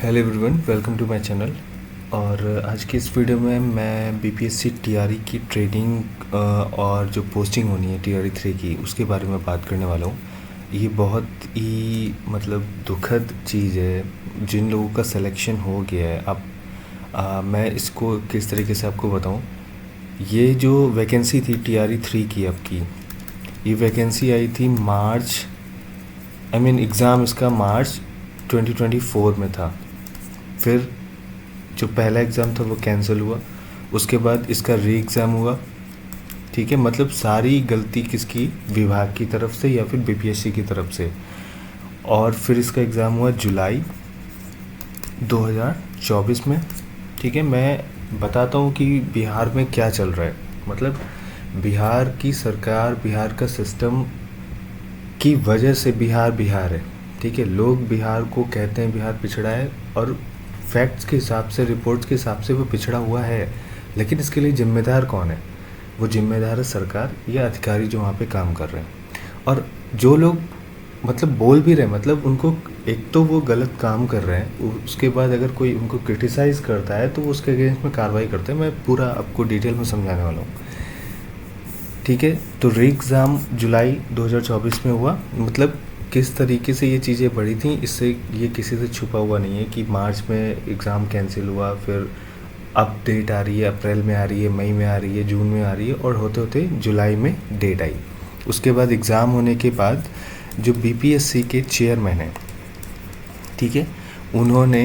Hello everyone, welcome to my channel. और आज की इस वीडियो में मैं बीपीएससी टीआरई की ट्रेनिंग और जो पोस्टिंग होनी है टीआरई 3 की, उसके बारे में बात करने वाला हूँ। ये बहुत ही दुखद चीज़ है जिन लोगों का सिलेक्शन हो गया है। अब मैं इसको किस तरीके से आपको बताऊँ। ये जो वैकेंसी थी टीआरई 3 की आपकी, ये वैकेंसी आई थी मार्च, एग्ज़ाम इसका मार्च 2024 में था। फिर जो पहला एग्ज़ाम था वो कैंसिल हुआ, उसके बाद इसका री एग्ज़ाम हुआ। ठीक है, मतलब सारी गलती किसकी, विभाग की तरफ से या फिर बीपीएससी की तरफ से। और फिर इसका एग्ज़ाम हुआ जुलाई 2024 में। ठीक है, मैं बताता हूँ कि बिहार में क्या चल रहा है। मतलब बिहार की सरकार, बिहार का सिस्टम की वजह से बिहार बिहार है। ठीक है, लोग बिहार को कहते हैं बिहार पिछड़ा है, और फैक्ट्स के हिसाब से, रिपोर्ट्स के हिसाब से वो पिछड़ा हुआ है। लेकिन इसके लिए जिम्मेदार कौन है? वो जिम्मेदार है सरकार या अधिकारी जो वहाँ पे काम कर रहे हैं। और जो लोग बोल भी रहे हैं, उनको एक तो वो गलत काम कर रहे हैं, उसके बाद अगर कोई उनको क्रिटिसाइज़ करता है तो वो उसके अगेंस्ट में कार्रवाई करते हैं। मैं पूरा आपको डिटेल में समझाने वाला हूँ। ठीक है, तो री एग्ज़ाम जुलाई 2024 में हुआ। किस तरीके से ये चीज़ें बढ़ी थी, इससे ये किसी से छुपा हुआ नहीं है कि मार्च में एग्ज़ाम कैंसिल हुआ, फिर अब डेट आ रही है, अप्रैल में आ रही है, मई में आ रही है, जून में आ रही है, और होते होते जुलाई में डेट आई। उसके बाद एग्ज़ाम होने के बाद जो बीपीएससी के चेयरमैन हैं, ठीक है, उन्होंने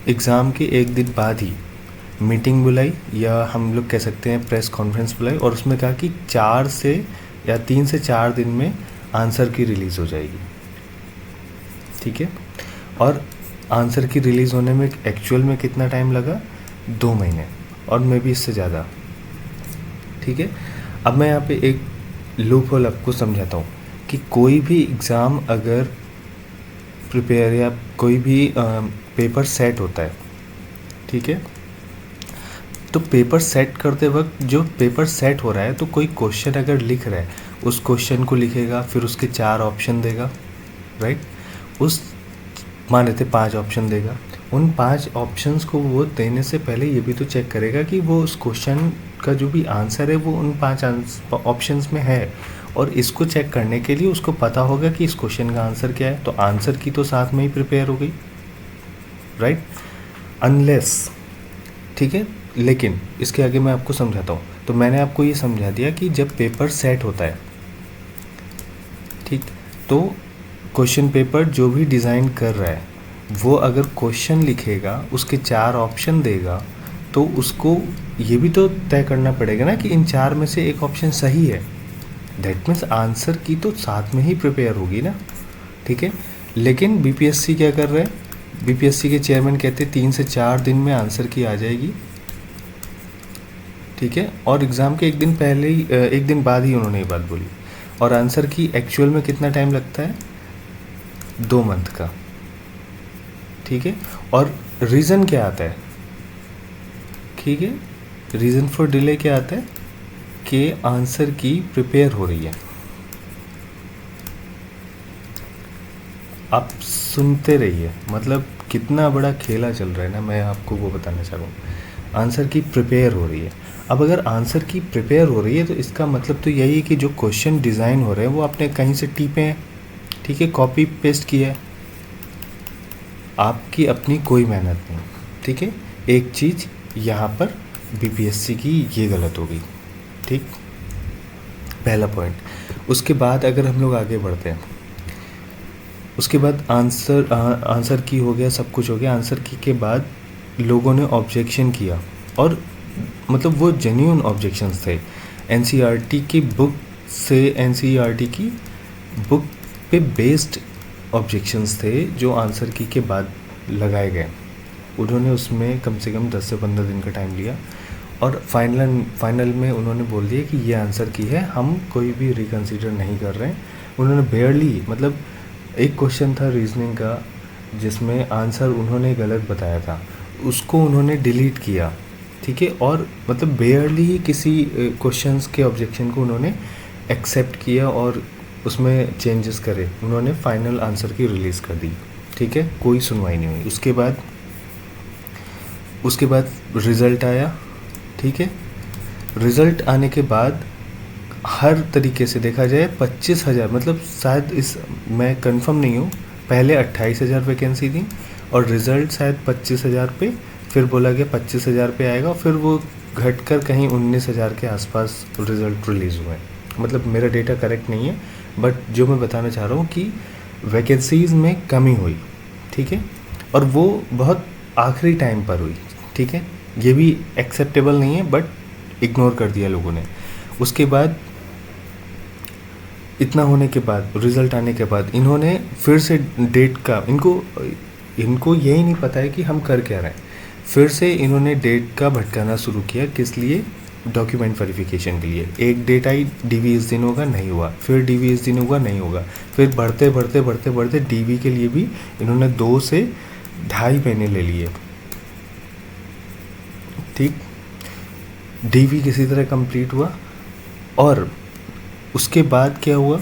एग्ज़ाम के एक दिन बाद ही मीटिंग बुलाई, या हम लोग कह सकते हैं प्रेस कॉन्फ्रेंस बुलाई, और उसमें कहा कि 3 से 4 दिन में आंसर की रिलीज़ हो जाएगी। ठीक है, और आंसर की रिलीज़ होने में एक्चुअल में कितना टाइम लगा? 2 महीने, और मे भी इससे ज़्यादा। ठीक है, अब मैं यहाँ पे एक लूप होल आपको समझाता हूँ कि कोई भी एग्ज़ाम अगर प्रिपेयर या कोई भी पेपर सेट होता है, ठीक है, तो पेपर सेट करते वक्त जो पेपर सेट हो रहा है, तो कोई क्वेश्चन अगर लिख रहा है, उस क्वेश्चन को लिखेगा, फिर उसके 4 ऑप्शन देगा, राइट। उस मान लेते 5 ऑप्शन देगा। उन 5 ऑप्शंस को वो देने से पहले ये भी तो चेक करेगा कि वो उस क्वेश्चन का जो भी आंसर है वो उन 5 ऑप्शंस में है। और इसको चेक करने के लिए उसको पता होगा कि इस क्वेश्चन का आंसर क्या है, तो आंसर की तो साथ में ही प्रिपेयर हो गई, राइट, अनलेस। ठीक है, लेकिन इसके आगे मैं आपको समझाता हूँ। तो मैंने आपको ये समझा दिया कि जब पेपर सेट होता है, ठीक, तो क्वेश्चन पेपर जो भी डिज़ाइन कर रहा है, वो अगर क्वेश्चन लिखेगा, उसके 4 ऑप्शन देगा, तो उसको ये भी तो तय करना पड़ेगा ना कि इन 4 में से एक ऑप्शन सही है। दैट मीन्स आंसर की तो साथ में ही प्रिपेयर होगी ना। ठीक है, लेकिन बीपीएससी क्या कर रहे हैं? बीपीएससी के चेयरमैन कहते हैं 3 से 4 दिन में आंसर की आ जाएगी। ठीक है, और एग्ज़ाम के एक दिन पहले ही, एक दिन बाद ही उन्होंने ये बात बोली। और आंसर की एक्चुअल में कितना टाइम लगता है? 2 मंथ का। ठीक है, और रीज़न क्या आता है? ठीक है, रीज़न फॉर डिले क्या आता है कि आंसर की प्रिपेयर हो रही है। आप सुनते रहिए, कितना बड़ा खेला चल रहा है ना, मैं आपको वो बताना चाह रहा हूँ। आंसर की प्रिपेयर हो रही है। अब अगर आंसर की प्रिपेयर हो रही है, तो इसका मतलब तो यही है कि जो क्वेश्चन डिज़ाइन हो रहे हैं वो आपने कहीं से टीपे हैं, ठीक है, कॉपी पेस्ट किया है, आपकी अपनी कोई मेहनत नहीं। ठीक है, एक चीज़ यहाँ पर बीपीएससी की ये गलत हो गई। ठीक, पहला पॉइंट। उसके बाद अगर हम लोग आगे बढ़ते हैं, उसके बाद आंसर की हो गया, सब कुछ हो गया। आंसर की के बाद लोगों ने ऑब्जेक्शन किया, और वो जेन्युइन ऑब्जेक्शंस थे। एनसीईआरटी की बुक से, एनसीईआरटी की बुक पे बेस्ड ऑब्जेक्शंस थे जो आंसर की के बाद लगाए गए। उन्होंने उसमें कम से कम 10 से 15 दिन का टाइम लिया, और फाइनल में उन्होंने बोल दिया कि ये आंसर की है, हम कोई भी रिकन्सिडर नहीं कर रहे हैं। उन्होंने बेयरली, एक क्वेश्चन था रीजनिंग का जिसमें आंसर उन्होंने गलत बताया था, उसको उन्होंने डिलीट किया। ठीक है, और बेयरली ही किसी क्वेश्चंस के ऑब्जेक्शन को उन्होंने एक्सेप्ट किया और उसमें चेंजेस करे, उन्होंने फाइनल आंसर की रिलीज़ कर दी। ठीक है, कोई सुनवाई नहीं हुई। उसके बाद रिज़ल्ट आया, ठीक है। रिज़ल्ट आने के बाद हर तरीके से देखा जाए 25,000, मतलब शायद इस, मैं कंफर्म नहीं हूँ, पहले 28,000 वैकेंसी थी और रिज़ल्ट शायद 25,000 पे, फिर बोला गया 25,000 पे आएगा, फिर वो घट कर कहीं 19,000 के आसपास रिज़ल्ट रिलीज़ हुए। मतलब मेरा डेटा करेक्ट नहीं है, बट जो मैं बताना चाह रहा हूँ कि वैकेंसीज़ में कमी हुई, ठीक है, और वो बहुत आखिरी टाइम पर हुई, ठीक है। ये भी एक्सेप्टेबल नहीं है, बट इग्नोर कर दिया लोगों ने। उसके बाद इतना होने के बाद, रिज़ल्ट आने के बाद, इन्होंने फिर से डेट का, इनको यही नहीं पता है कि हम कर क्या रहे हैं। फिर से इन्होंने डेट का भटकाना शुरू किया, किस लिए? डॉक्यूमेंट वेरिफिकेशन के लिए। एक डेट आई, डीवी इस दिन होगा, नहीं हुआ, फिर डीवी इस दिन होगा, नहीं होगा, फिर बढ़ते बढ़ते बढ़ते बढ़ते डीवी के लिए भी इन्होंने 2 से 2.5 महीने ले लिए, ठीक। डीवी किसी तरह कंप्लीट हुआ, और उसके बाद क्या हुआ?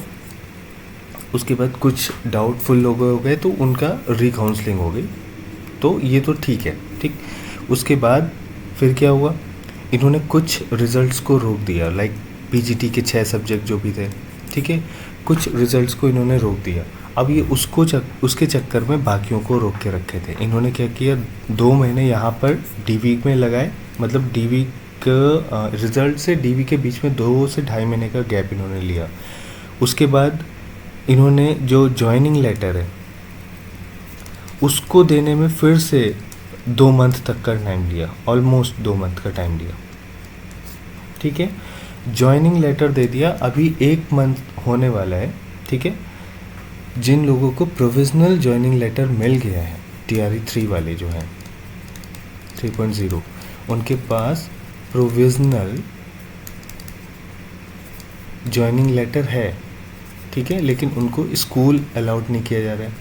उसके बाद कुछ डाउटफुल लोग हो गए तो उनका रिकाउंसलिंग हो गई, तो ये तो ठीक है, ठीक। उसके बाद फिर क्या हुआ? इन्होंने कुछ रिज़ल्ट्स को रोक दिया, लाइक पीजीटी के 6 सब्जेक्ट जो भी थे, ठीक है, कुछ रिज़ल्ट्स को इन्होंने रोक दिया। अब ये उसके चक्कर में बाकियों को रोक के रखे थे। इन्होंने क्या किया, 2 महीने यहाँ पर डीवी में लगाए, मतलब डीवी का रिज़ल्ट से डीवी के बीच में 2 से 2.5 महीने का गैप इन्होंने लिया। उसके बाद इन्होंने जो जॉइनिंग लेटर है उसको देने में फिर से 2 मंथ तक का टाइम लिया, ऑलमोस्ट 2 मंथ का टाइम लिया, ठीक है। जॉइनिंग लेटर दे दिया, अभी 1 मंथ होने वाला है, ठीक है। जिन लोगों को प्रोविज़नल जॉइनिंग लेटर मिल गया है, टीआरई 3 वाले जो हैं 3.0, उनके पास प्रोविज़नल जॉइनिंग लेटर है, ठीक है, लेकिन उनको स्कूल अलाउड नहीं किया जा रहा है,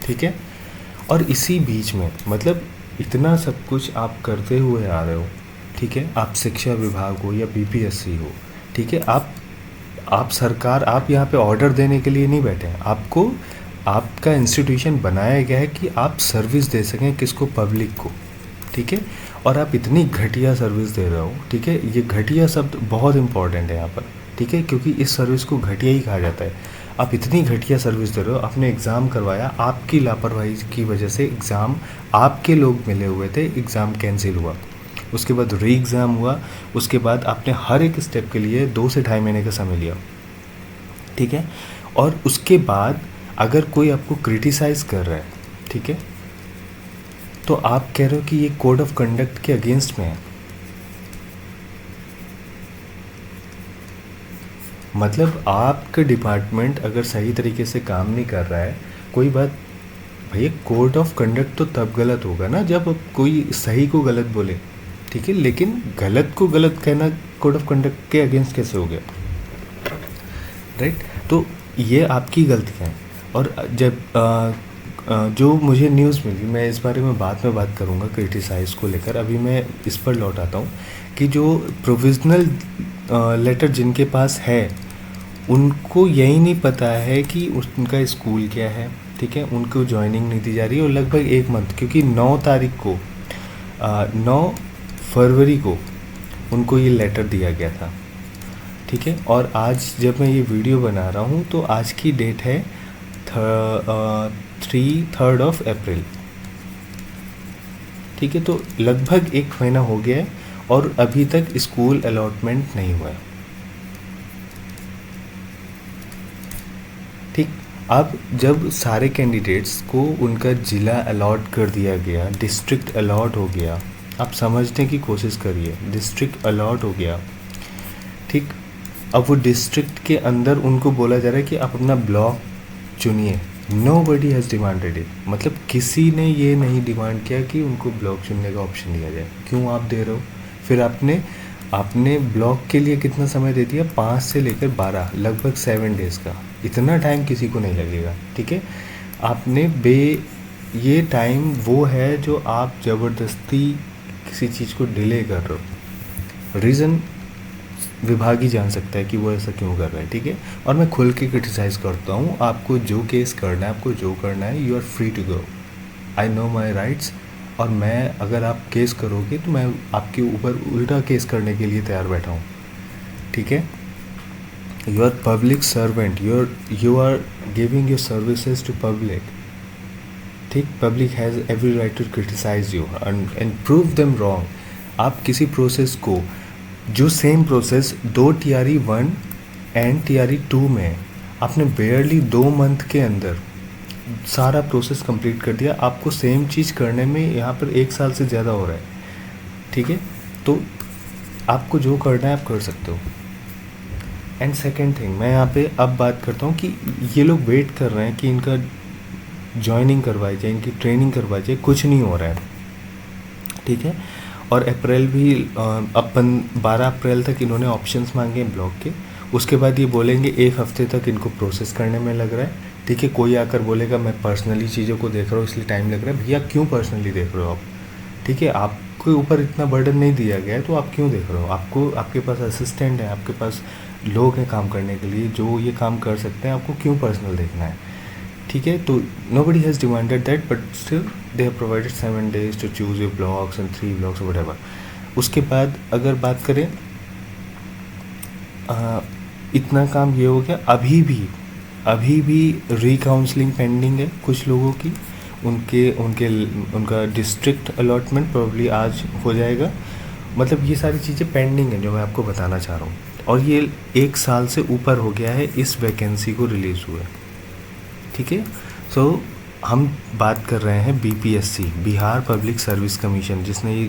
ठीक है। और इसी बीच में, मतलब इतना सब कुछ आप करते हुए आ रहे हो, ठीक है, आप शिक्षा विभाग हो या बीपीएससी हो, ठीक है, आप सरकार, आप यहाँ पे ऑर्डर देने के लिए नहीं बैठे हैं। आपको, आपका इंस्टीट्यूशन बनाया गया है कि आप सर्विस दे सकें, किसको? पब्लिक को, ठीक है। और आप इतनी घटिया सर्विस दे रहे हो, ठीक है, ये घटिया शब्द बहुत इंपॉर्टेंट है यहाँ पर, ठीक है, क्योंकि इस सर्विस को घटिया ही कहा जाता है। आप इतनी घटिया सर्विस दे रहे हो, आपने एग्ज़ाम करवाया, आपकी लापरवाही की वजह से एग्ज़ाम, आपके लोग मिले हुए थे, एग्ज़ाम कैंसिल हुआ, उसके बाद री एग्ज़ाम हुआ, उसके बाद आपने हर एक स्टेप के लिए 2 से 2.5 महीने का समय लिया, ठीक है। और उसके बाद अगर कोई आपको क्रिटिसाइज़ कर रहा है, ठीक है, तो आप कह रहे हो कि ये कोड ऑफ कंडक्ट के अगेंस्ट में है। मतलब आपका डिपार्टमेंट अगर सही तरीके से काम नहीं कर रहा है, कोई बात, भैया कोड ऑफ कंडक्ट तो तब गलत होगा ना जब कोई सही को गलत बोले, ठीक है, लेकिन गलत को गलत कहना कोड ऑफ कंडक्ट के अगेंस्ट कैसे हो गया, राइट। तो ये आपकी गलतियाँ हैं। और जब जो मुझे न्यूज़ मिली, मैं इस बारे में बाद में बात करूँगा क्रिटिसाइज़ को लेकर, अभी मैं इस पर लौट आता हूँ कि जो प्रोविज़नल लेटर जिनके पास है, उनको यही नहीं पता है कि उनका स्कूल क्या है, ठीक है, उनको जॉइनिंग नहीं दी जा रही है। और लगभग 1 मंथ, क्योंकि 9 तारीख को 9 फरवरी को उनको ये लेटर दिया गया था, ठीक है। और आज जब मैं ये वीडियो बना रहा हूँ तो आज की डेट है 3 अप्रैल, ठीक है। तो लगभग 1 महीना हो गया है और अभी तक स्कूल अलॉटमेंट नहीं हुआ है, ठीक। अब जब सारे कैंडिडेट्स को उनका ज़िला अलॉट कर दिया गया, डिस्ट्रिक्ट अलॉट हो गया, आप समझने की कोशिश करिए, डिस्ट्रिक्ट अलॉट हो गया, ठीक। अब वो डिस्ट्रिक्ट के अंदर उनको बोला जा रहा है कि आप अपना ब्लॉक चुनिए। नोबडी हैज़ डिमांडेड इट, मतलब किसी ने ये नहीं डिमांड किया कि उनको ब्लॉक चुनने का ऑप्शन दिया जाए। क्यों आप दे रहे हो? फिर आपने ब्लॉक के लिए कितना समय दे दिया? 5 से लेकर 12, लगभग 7 डेज़ का। इतना टाइम किसी को नहीं लगेगा, ठीक है। आपने ये टाइम वो है जो आप ज़बरदस्ती किसी चीज़ को डिले कर रहे हो। रीज़न विभाग ही जान सकता है कि वो ऐसा क्यों कर रहा है, ठीक है। और मैं खुल के क्रिटिसाइज़ करता हूँ, आपको जो केस करना है, आपको जो करना है, you are free to go, I know my rights. और मैं, अगर आप केस करोगे तो मैं आपके ऊपर उल्टा केस करने के लिए तैयार बैठा हूँ, ठीक है। You are public servant, you are giving your services to public, ठीक। Public has every right to criticise you and prove them wrong. आप किसी प्रोसेस को, जो same process 2 TRE 1 and TRE 2 में है, आपने बेयरली 2 मंथ के अंदर सारा प्रोसेस कंप्लीट कर दिया, आपको सेम चीज़ करने में यहाँ पर 1 साल से ज़्यादा हो रहा है, ठीक है। तो आपको जो करना है आप कर सकते हो। एंड सेकेंड थिंग, मैं यहाँ पे अब बात करता हूँ कि ये लोग वेट कर रहे हैं कि इनका जॉइनिंग करवाई जाए, इनकी ट्रेनिंग करवाई जाए, कुछ नहीं हो रहा है, ठीक है। और अप्रैल भी अब 12 अप्रैल तक इन्होंने ऑप्शंस मांगे हैं ब्लॉक के, उसके बाद ये बोलेंगे 1 हफ्ते तक इनको प्रोसेस करने में लग रहा है, ठीक है। कोई आकर बोलेगा मैं पर्सनली चीज़ों को देख रहा हूँ इसलिए टाइम लग रहा है। भैया क्यों पर्सनली देख रहे हो आप, ठीक है। आपके ऊपर इतना बर्डन नहीं दिया गया है तो आप क्यों देख रहे हो। आपको, आपके पास असिस्टेंट है, आपके पास लोग हैं काम करने के लिए जो ये काम कर सकते हैं, आपको क्यों पर्सनल देखना है, ठीक है। तो nobody has demanded that, but still they have provided 7 days to choose your blocks and 3 blocks or whatever. उसके बाद अगर बात करें, इतना काम ये हो गया। अभी भी रीकाउंसलिंग पेंडिंग है कुछ लोगों की, उनका डिस्ट्रिक्ट अलॉटमेंट प्रॉब्ली आज हो जाएगा। मतलब ये सारी चीज़ें पेंडिंग हैं जो मैं आपको बताना चाह रहा हूँ, और ये 1 साल से ऊपर हो गया है इस वैकेंसी को रिलीज़ हुए, ठीक है। सो हम बात कर रहे हैं BPSC, Bihar public service commission, जिसने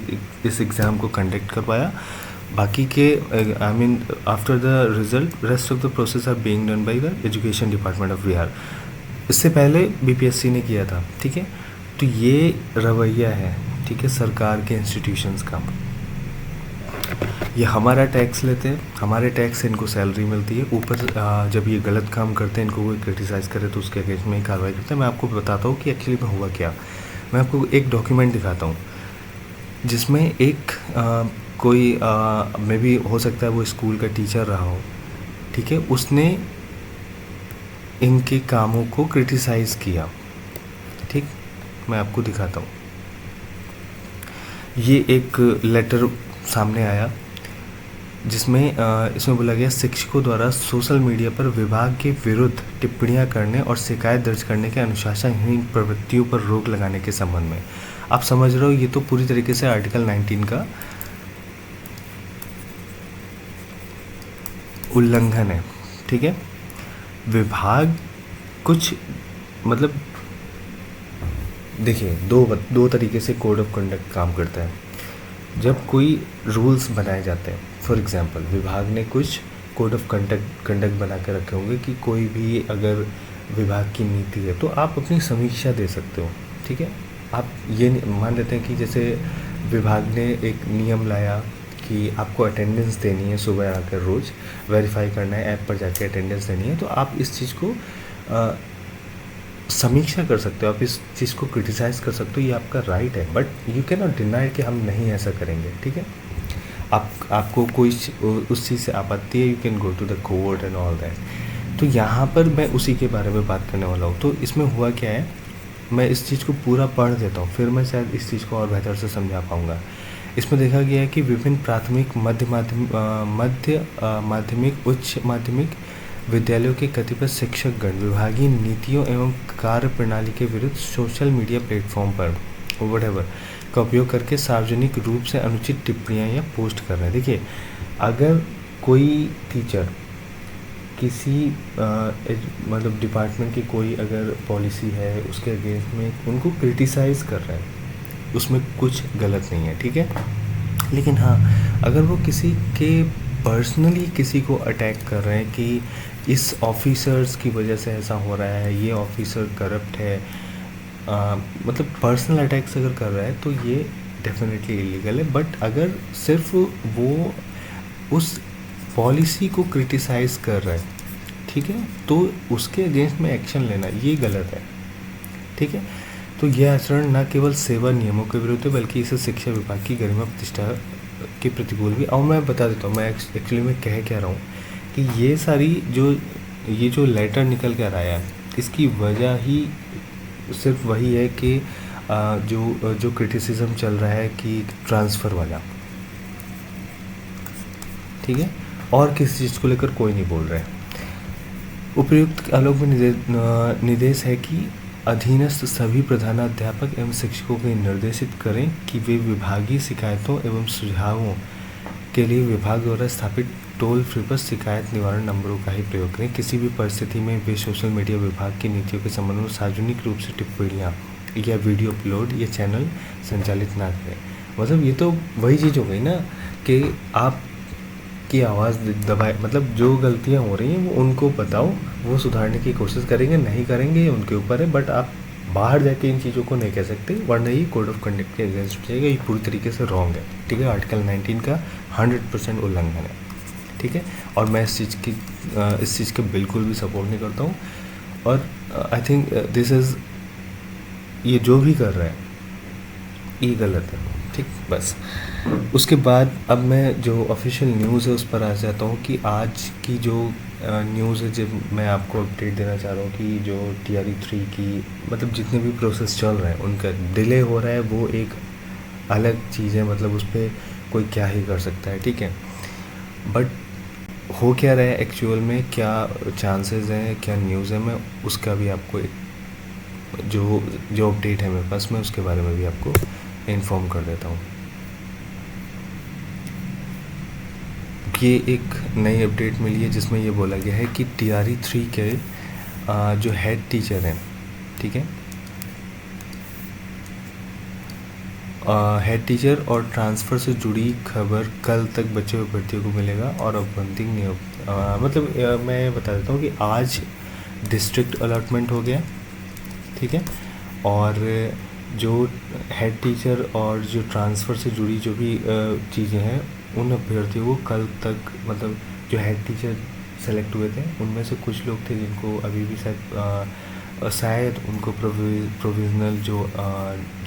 इस एग्ज़ाम को कंडक्ट करवाया। बाकी के I mean after the result rest of the process are being done by the education department of Bihar. इससे पहले BPSC ने किया था, ठीक है। तो ये रवैया है, ठीक है, सरकार के इंस्टीट्यूशंस का। ये हमारा टैक्स लेते हैं, हमारे टैक्स से इनको सैलरी मिलती है, ऊपर जब ये गलत काम करते हैं, इनको कोई क्रिटिसाइज़ करे तो उसके अगेंस्ट में ही कार्रवाई करते हैं। मैं आपको बताता हूँ कि एक्चुअली में हुआ क्या। मैं आपको एक डॉक्यूमेंट दिखाता हूँ जिसमें एक कोई मे भी हो सकता है वो स्कूल का टीचर रहा हो, ठीक है। उसने इनके कामों को क्रिटिसाइज़ किया, ठीक। मैं आपको दिखाता हूँ। ये एक लेटर सामने आया जिसमें इसमें बोला गया शिक्षकों द्वारा सोशल मीडिया पर विभाग के विरुद्ध टिप्पणियां करने और शिकायत दर्ज करने के अनुशासनहीन प्रवृत्तियों पर रोक लगाने के संबंध में। आप समझ रहे हो, ये तो पूरी तरीके से आर्टिकल 19 का उल्लंघन है, ठीक है। विभाग कुछ, मतलब देखिए, दो तरीके से कोड ऑफ कंडक्ट काम करता है। जब कोई रूल्स बनाए जाते हैं, फॉर एग्जांपल विभाग ने कुछ कोड ऑफ कंडक्ट बना के रखे होंगे कि कोई भी अगर विभाग की नीति है तो आप अपनी समीक्षा दे सकते हो, ठीक है। आप ये मान लेते हैं कि जैसे विभाग ने एक नियम लाया कि आपको अटेंडेंस देनी है, सुबह आकर रोज़ वेरीफाई करना है, ऐप पर जाके अटेंडेंस देनी है, तो आप इस चीज़ को समीक्षा कर सकते हो, आप इस चीज़ को क्रिटिसाइज़ कर सकते हो, ये आपका राइट है। But you can not deny कि हम नहीं ऐसा करेंगे, ठीक है। आपको कोई उस चीज़ से आपत्ति है, you can go to the court and all that. तो यहाँ पर मैं उसी के बारे में बात करने वाला हूँ। तो इसमें हुआ क्या है, मैं इस चीज़ को पूरा पढ़ देता हूँ, फिर मैं शायद इस चीज़ को और बेहतर से समझा पाऊँगा। इसमें देखा गया है कि विभिन्न प्राथमिक, मध्य माध्यमिक, उच्च माध्यमिक विद्यालयों के कतिपय शिक्षकगण विभागीय नीतियों एवं कार्य प्रणाली के विरुद्ध सोशल मीडिया प्लेटफॉर्म पर व्हाटएवर का उपयोग करके सार्वजनिक रूप से अनुचित टिप्पणियां या पोस्ट कर रहे हैं। देखिए, अगर कोई टीचर किसी मतलब डिपार्टमेंट की कोई अगर पॉलिसी है उसके अगेंस्ट में उनको क्रिटिसाइज़ कर रहा है, उसमें कुछ गलत नहीं है, ठीक है। लेकिन हाँ, अगर वो किसी के पर्सनली किसी को अटैक कर रहे हैं कि इस ऑफिसर्स की वजह से ऐसा हो रहा है, ये ऑफिसर करप्ट है, मतलब पर्सनल अटैक्स अगर कर रहा है तो ये डेफिनेटली इलीगल है। बट अगर सिर्फ वो उस पॉलिसी को क्रिटिसाइज़ कर रहा है, ठीक है, तो उसके अगेंस्ट में एक्शन लेना ये गलत है, ठीक है। तो यह आचरण न केवल सेवा नियमों के विरुद्ध है बल्कि इसे शिक्षा विभाग की गरिमा प्रतिष्ठा के प्रतिकूल भी। और मैं बता देता हूँ मैं एक्चुअली मैं कह क्या रहा हूँ कि ये जो लेटर निकल कर आया है, इसकी वजह ही सिर्फ वही है कि जो क्रिटिसिज्म चल रहा है कि ट्रांसफ़र वाला, ठीक है, और किसी चीज़ को लेकर कोई नहीं बोल रहा है। उपर्युक्त आलोक में निर्देश है कि अधीनस्थ सभी प्रधानाध्यापक एवं शिक्षकों को निर्देशित करें कि वे विभागीय शिकायतों एवं सुझावों के लिए विभाग द्वारा स्थापित टोल फ्री पर शिकायत निवारण नंबरों का ही प्रयोग करें। किसी भी परिस्थिति में वे सोशल मीडिया विभाग की नीतियों के संबंध में सार्वजनिक रूप से टिप्पणियाँ या वीडियो अपलोड या चैनल संचालित ना करें। मतलब ये तो वही चीज़ हो गई ना कि आप की आवाज़ दबाए, मतलब जो गलतियाँ हो रही हैं वो उनको बताओ, वो सुधारने की कोशिश करेंगे, नहीं करेंगे ये उनके ऊपर है, बट आप बाहर जाके इन चीज़ों को नहीं कह सकते, वरना ये कोड ऑफ कंडक्ट के अगेंस्ट जाएगा। ये पूरी तरीके से रॉन्ग है, ठीक है। आर्टिकल 19 का 100% उल्लंघन है, ठीक है। और मैं इस चीज़ के बिल्कुल भी सपोर्ट नहीं करता हूँ। और आई थिंक दिस इज़, ये जो भी कर रहा है ये गलत है, ठीक। बस उसके बाद अब मैं जो ऑफिशियल न्यूज़ है उस पर आ जाता हूँ कि आज की जो न्यूज़ है, जब मैं आपको अपडेट देना चाह रहा हूँ कि जो TRE 3 की मतलब जितने भी प्रोसेस चल रहे हैं उनका डिले हो रहा है, वो एक अलग चीज़ है, मतलब उस पर कोई क्या ही कर सकता है, ठीक है। बट हो क्या रहा है एक्चुअल में, क्या चांसेस हैं, क्या न्यूज़ है, मैं उसका भी आपको एक जो अपडेट है मेरे पास, मैं उसके बारे में भी आपको इन्फॉर्म कर देता हूँ। ये एक नई अपडेट मिली है जिसमें ये बोला गया है कि TRE 3 के जो हेड टीचर हैं, ठीक है, हेड टीचर और ट्रांसफ़र से जुड़ी खबर कल तक बचे हुए भर्तियों को मिलेगा और अपॉइंटिंग मतलब मैं बता देता हूँ कि आज डिस्ट्रिक्ट अलॉटमेंट हो गया, ठीक है। और जो हेड टीचर और जो ट्रांसफ़र से जुड़ी जो भी चीज़ें हैं, उन अभ्यर्थियों को कल तक, मतलब जो हेड टीचर सेलेक्ट हुए थे उनमें से कुछ लोग थे जिनको अभी भी शायद उनको प्रोविज़नल जो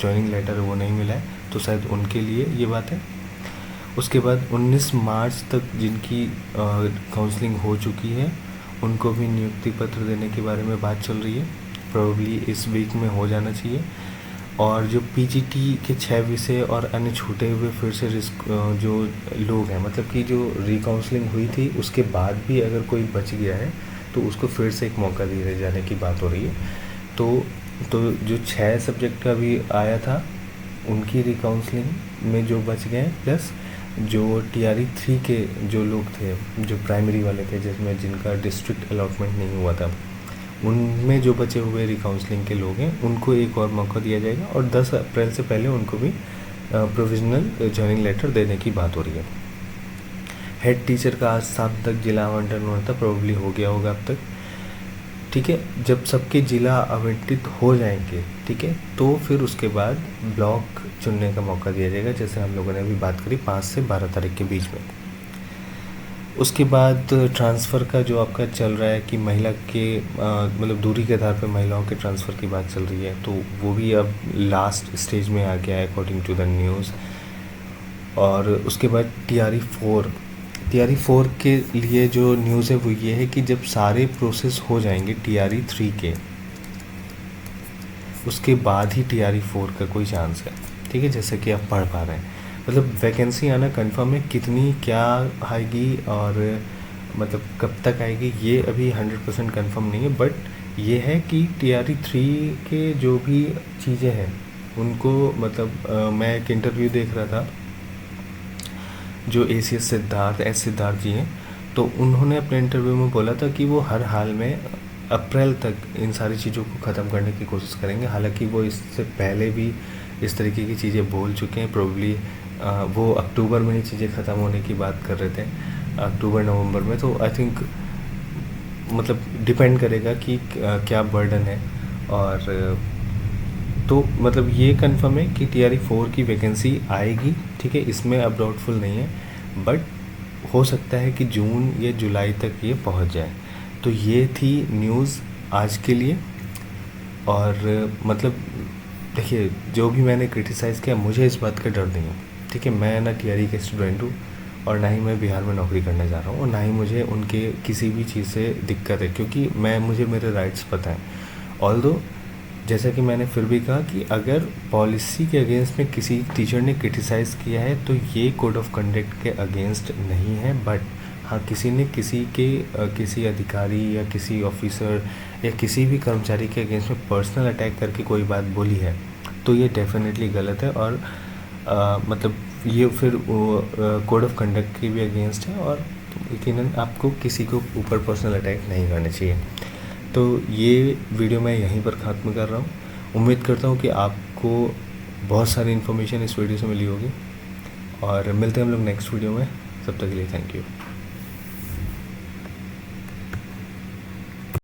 जॉइनिंग लेटर है वो नहीं मिला है, तो शायद उनके लिए ये बात है। उसके बाद 19 मार्च तक जिनकी काउंसलिंग हो चुकी है उनको भी नियुक्ति पत्र देने के बारे में बात चल रही है, प्रोबेबली इस वीक में हो जाना चाहिए। और जो PGT के 6 विषय और अन्य छूटे हुए फिर से जो लोग हैं, मतलब कि जो रिकाउंसलिंग हुई थी उसके बाद भी अगर कोई बच गया है तो उसको फिर से एक मौका दिए जाने की बात हो रही है। तो जो 6 सब्जेक्ट का भी आया था उनकी रिकाउंसलिंग में जो बच गए, प्लस जो TRE 3 के जो लोग थे जो प्राइमरी वाले थे जिसमें जिनका डिस्ट्रिक्ट अलॉटमेंट नहीं हुआ था, उनमें जो बचे हुए रिकाउंसलिंग के लोग हैं उनको एक और मौका दिया जाएगा और 10 अप्रैल से पहले उनको भी प्रोविज़नल जॉइनिंग लेटर देने की बात हो रही है। हेड टीचर का आज शाम तक जिला आवंटन होना था, प्रोबेबली हो गया होगा अब तक, ठीक है। जब सबके ज़िला आवंटित हो जाएंगे, ठीक है, तो फिर उसके बाद ब्लॉक चुनने का मौका दिया जाएगा, जैसे हम लोगों ने अभी बात करी 5 से 12 तारीख के बीच में। उसके बाद ट्रांसफ़र का जो आपका चल रहा है कि महिला के मतलब दूरी के आधार पर महिलाओं के ट्रांसफ़र की बात चल रही है, तो वो भी अब लास्ट स्टेज में आ गया है अकॉर्डिंग टू द न्यूज़। और उसके बाद TRE 4 के लिए जो न्यूज़ है वो ये है कि जब सारे प्रोसेस हो जाएंगे TRE 3 के, उसके बाद ही TRE 4 का कोई चांस है, ठीक है, जैसे कि आप पढ़ पा रहे हैं। मतलब वैकेंसी आना कंफर्म है, कितनी क्या आएगी और मतलब कब तक आएगी ये अभी 100% कंफर्म नहीं है, बट ये है कि TRE 3 के जो भी चीज़ें हैं उनको, मतलब मैं एक इंटरव्यू देख रहा था जो ACS सिद्धार्थ जी हैं, तो उन्होंने अपने इंटरव्यू में बोला था कि वो हर हाल में अप्रैल तक इन सारी चीज़ों को ख़त्म करने की कोशिश करेंगे। हालांकि वो इससे पहले भी इस तरीके की चीज़ें बोल चुके हैं, प्रोबेबली वो अक्टूबर में ही चीज़ें ख़त्म होने की बात कर रहे थे, अक्टूबर नवंबर में। तो आई थिंक मतलब डिपेंड करेगा कि क्या बर्डन है। और तो मतलब ये कंफर्म है कि TRE 4 की वैकेंसी आएगी, ठीक है, इसमें अब डाउटफुल नहीं है, बट हो सकता है कि जून या जुलाई तक ये पहुंच जाए। तो ये थी न्यूज़ आज के लिए। और मतलब देखिए, जो भी मैंने क्रिटिसाइज़ किया, मुझे इस बात का डर नहीं है, ठीक है, मैं ना टीआरई का स्टूडेंट हूँ और ना ही मैं बिहार में नौकरी करने जा रहा हूँ और ना ही मुझे उनके किसी भी चीज़ से दिक्कत है, क्योंकि मुझे मेरे राइट्स पता हैं। ऑल्दो जैसा कि मैंने फिर भी कहा कि अगर पॉलिसी के अगेंस्ट में किसी टीचर ने क्रिटिसाइज़ किया है तो ये कोड ऑफ कंडक्ट के अगेंस्ट नहीं है। बट हाँ, किसी ने किसी अधिकारी या किसी ऑफिसर या किसी भी कर्मचारी के अगेंस्ट में पर्सनल अटैक करके कोई बात बोली है तो ये डेफिनेटली गलत है और मतलब ये फिर कोड ऑफ कंडक्ट के भी अगेंस्ट है और यकीनन आपको किसी को ऊपर पर्सनल अटैक नहीं करना चाहिए। तो ये वीडियो मैं यहीं पर ख़त्म कर रहा हूँ। उम्मीद करता हूँ कि आपको बहुत सारी इन्फॉर्मेशन इस वीडियो से मिली होगी और मिलते हैं हम लोग नेक्स्ट वीडियो में। तब तक के लिए थैंक यू।